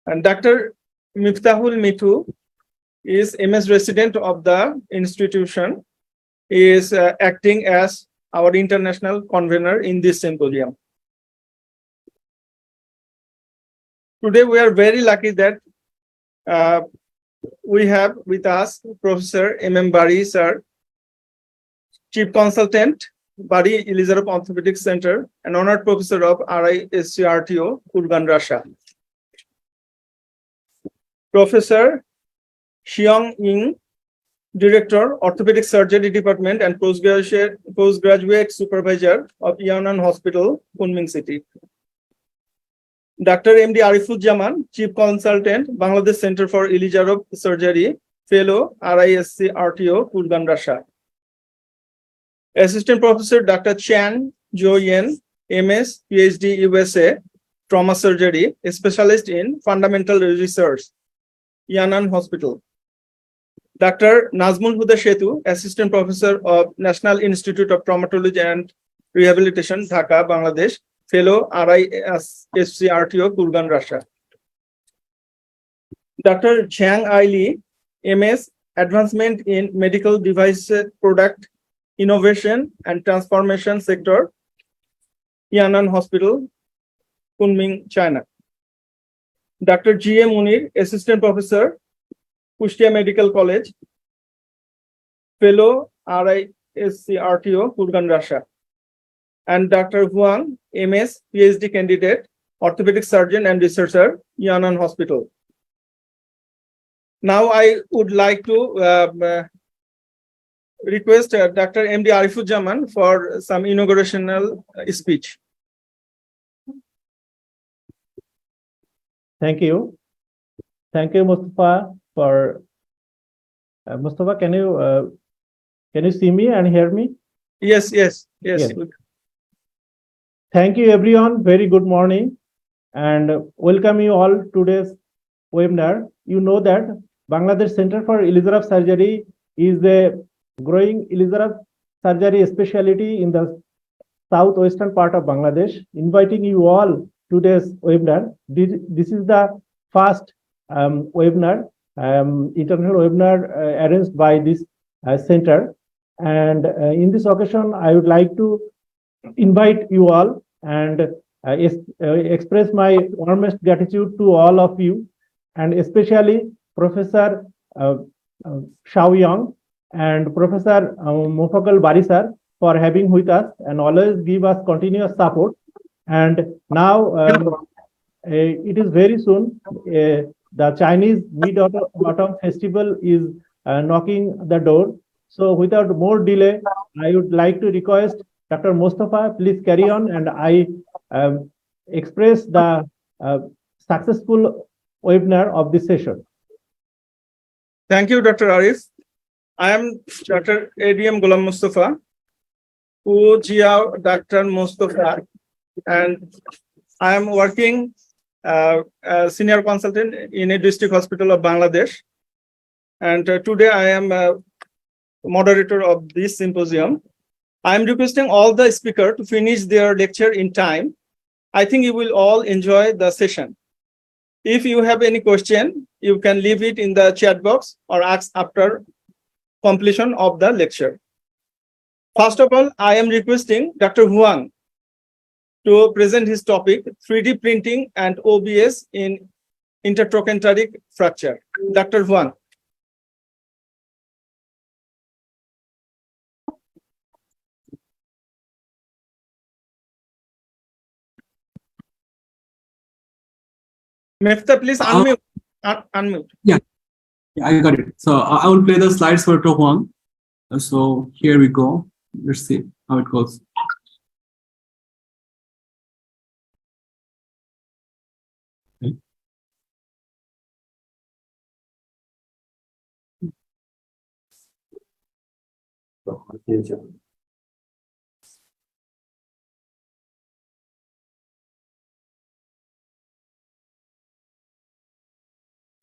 And Dr. Miftahul Mithu is MS resident of the institution. He is acting as our international convener in this symposium. Today we are very lucky that we have with us Professor M. Bari sir, Chief Consultant, Bari Ilizarov Orthopedic Center, and Honored Professor of RISCRTO, Kurgan, Russia. Professor Xiong Ying, Director, Orthopedic Surgery Department and Postgraduate Supervisor of Yan'an Hospital, Kunming City. Dr. M.D. Arifuzzaman, Chief Consultant, Bangladesh Center for Ilizarov Surgery, Fellow, RISCRTO, Kurgan, Russia. Assistant Professor Dr. Chen Joyen, MS, PhD, USA, Trauma Surgery, a specialist in Fundamental Research, Yan'an Hospital. Dr. Nazmul Huda Shetu, Assistant Professor of National Institute of Traumatology and Rehabilitation, Dhaka, Bangladesh, Fellow, RISCRTO, Kurgan, Russia. Dr. Zhang Aili, MS, Advancement in Medical Device Product Innovation and Transformation Sector, Yan'an Hospital, Kunming, China. Dr. G.A. Munir, Assistant Professor, Kushtia Medical College, Fellow, RISCRTO, Kurgan, Russia. And Dr. Huang, MS, PhD candidate, Orthopedic Surgeon and Researcher, Yan'an Hospital. Now I would like to request Dr. M.D. Arifuzzaman for some inaugurational speech. Thank you. Thank you, Mustafa, for Mustafa, can you see me and hear me? Yes. Thank you, everyone. Very good morning and welcome you all to today's webinar. You know that Bangladesh Center for Ilizarov Surgery is a growing Ilizarov surgery specialty in the southwestern part of Bangladesh. Inviting you all to today's webinar. This is the first webinar, international webinar arranged by this center. And in this occasion, I would like to invite you all and express my warmest gratitude to all of you, and especially Professor Xiao and Professor Mofakal Bari sir for having with us and always give us continuous support. And now it is very soon the Chinese Mid-Autumn Festival is knocking the door. So without more delay, I would like to request Dr. Mustafa, please carry on, and I express the successful webinar of this session. Thank you, Dr. Arif. I am Dr. ADM Ghulam Mustafa, who Jiayu Dr. Mustafa, and I am working as senior consultant in a district hospital of Bangladesh. And today I am moderator of this symposium. I am requesting all the speakers to finish their lecture in time. I think you will all enjoy the session. If you have any question, you can leave it in the chat box or ask after completion of the lecture. First of all, I am requesting Dr. Huang to present his topic, 3D printing and OBS in intertrochanteric fracture. Dr. Huang. Mefta, please unmute. Unmute. Yeah, I got it. So I will play the slides for Dr. Huang. So here we go. Let's see how it goes. Okay.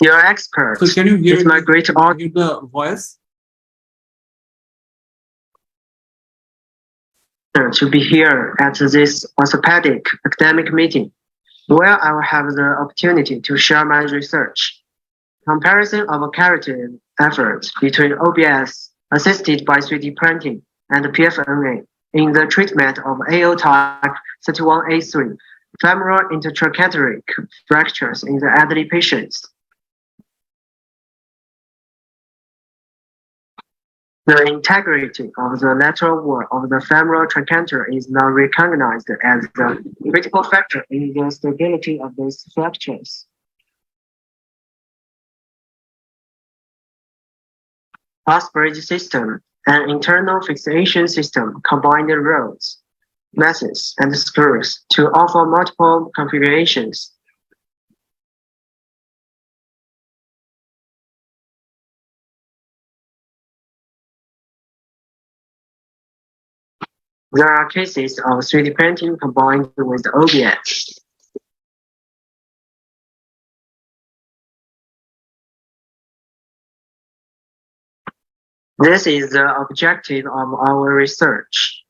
You're expert. So can you hear It's my great honor. the voice? to be here at this orthopedic academic meeting, where I will have the opportunity to share my research. Comparison of comparative efforts between OBS assisted by 3D printing and PFNA in the treatment of AO type 31A3 femoral intertrochanteric fractures in the elderly patients. The integrity of the lateral wall of the femoral trochanter is now recognized as the critical factor in the stability of these fractures. Pass bridge system, an internal fixation system combined rods, meshes, and screws to offer multiple configurations. There are cases of 3D printing combined with OBS. This is the objective of our research.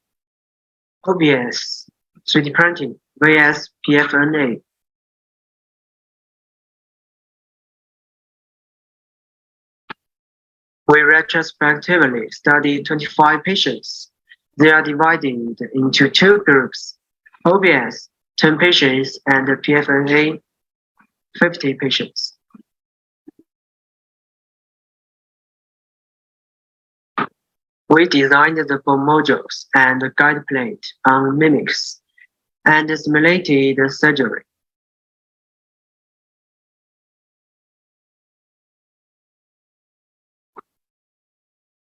OBS 3D printing vs PFNA. We retrospectively studied 25 patients. They are divided into two groups, OBS 10 patients and PFNA 50 patients. We designed the bone modules and guide plate on mimics and simulated surgery.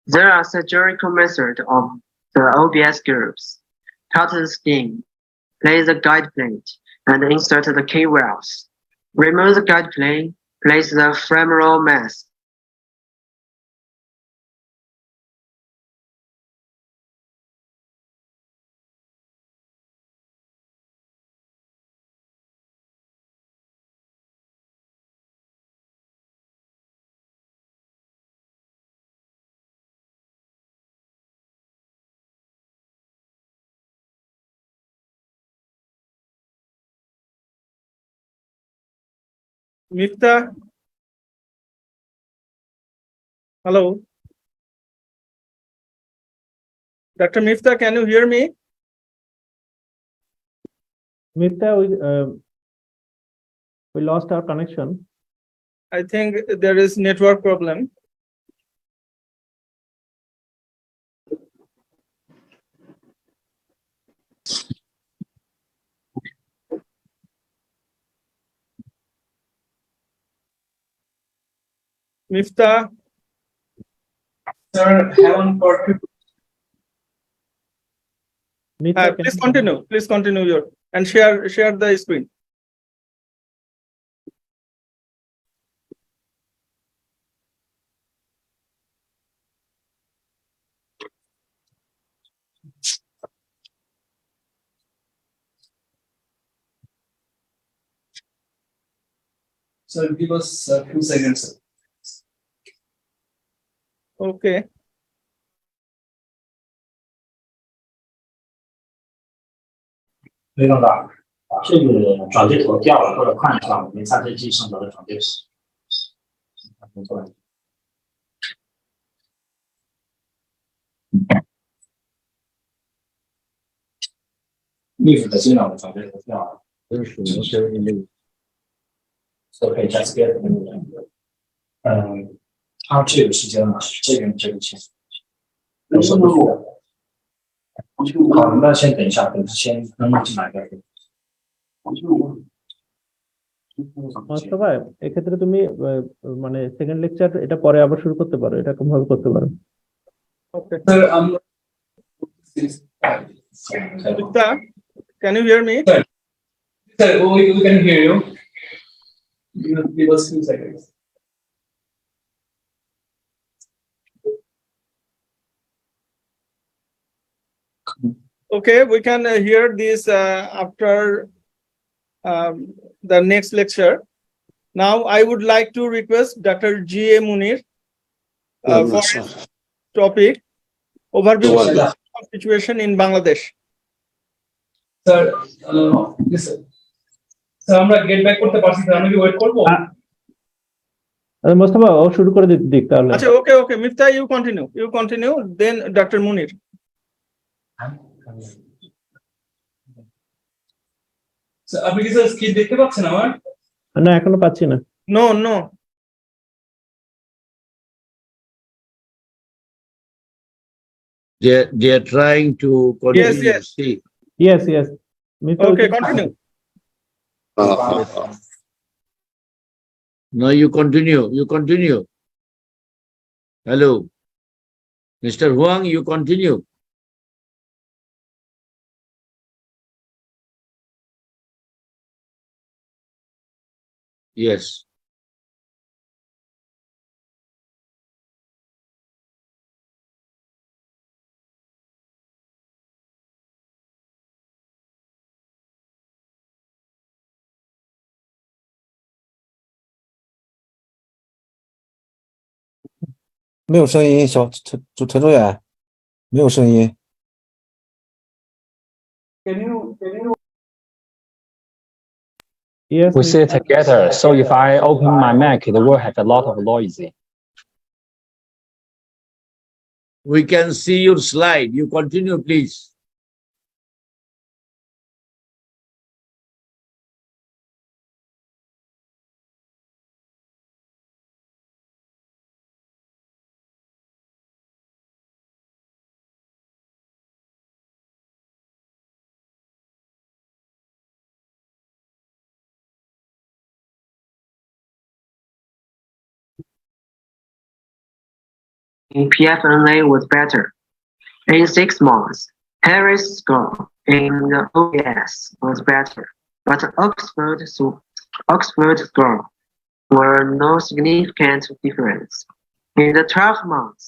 There are surgical methods of the OBS groups. Cut the skin, place the guide plate, and insert the key wells. Remove the guide plate, place the femoral mass. Mifta? Hello? Dr. Mifta, can you hear me? Mifta, we lost our connection. I think there is network problem. Mifta? Sir, haven't got Mifta, Please continue. Please continue your and share the screen. So give us a few seconds. Okay. 没弄到，这个转接头掉了，或者看一下我们3T 上头的转接史。历史的电脑的转接头掉了，这是属于是那个 ，OK， just get 那个，它这个时间呢，这边这个线，我是不是？好，那先等一下，先能进来的。সবাই এক্ষেত্রে তুমি মানে second lecture এটা পরে আবার শুরু করতে পারো, এটা কোন ভাবে করতে পারো। Okay. Mifta, can you hear me? Sir, we can hear you. Give us 2 seconds. Okay, we can hear this after the next lecture. Now, I would like to request Dr. G.A. Munir for his topic, overview of the situation in Bangladesh. Sir sir আমরা get back করতে পারছি sir, আমরা কি wait করবো? মোস্তফা ও শুরু করে দিক তাহলে। আচ্ছা, okay, Miftah, you continue, then Dr. Munir. Sir আপনি কি স্যার স্ক্রিন দেখতে পাচ্ছেন আমার? না এখনো পাচ্ছি না। No. They are trying to continue. Yes. See. Yes. Miftah, Okay, continue. No, you continue. Hello. Mr. Huang, you continue. Yes.没有声音，陈卓远，没有声音。 Yes. We sit together, so if I open my mic, it will have a lot of noise. We can see your slide. You continue, please. In PFNA was better. In 6 months, Harris' score in the OBS was better, but Oxford's score were no significant difference. In the 12 months,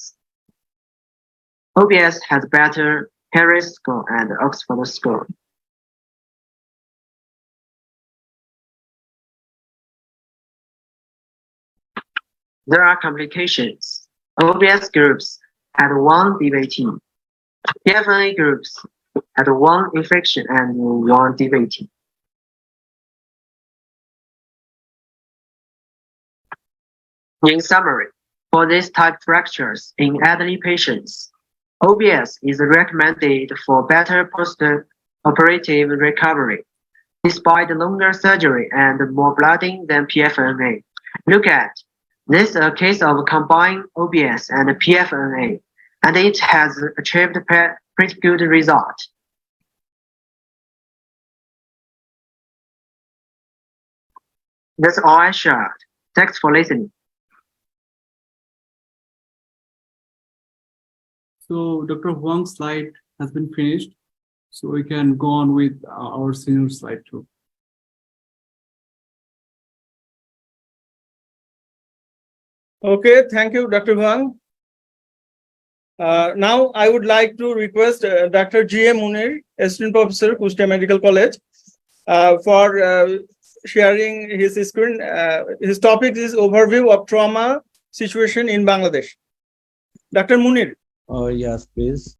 OBS had better Harris score and Oxford score. There are complications. OBS groups had 1 DVT. PFNA groups had 1 infection and 1 DVT. In summary, for this type fractures in elderly patients, OBS is recommended for better post-operative recovery, despite longer surgery and more blooding than PFNA. Look at this is a case of combined OBS and PFNA, and it has achieved pretty good result. That's all I shared. Thanks for listening. So Dr. Huang's slide has been finished, so we can go on with our senior slide too. Okay, thank you, Dr. Huang. Now I would like to request Dr. G.A. Munir, Assistant Professor, Kushtia Medical College, for sharing his screen. His topic is overview of trauma situation in Bangladesh. Dr. Munir. Yes, please.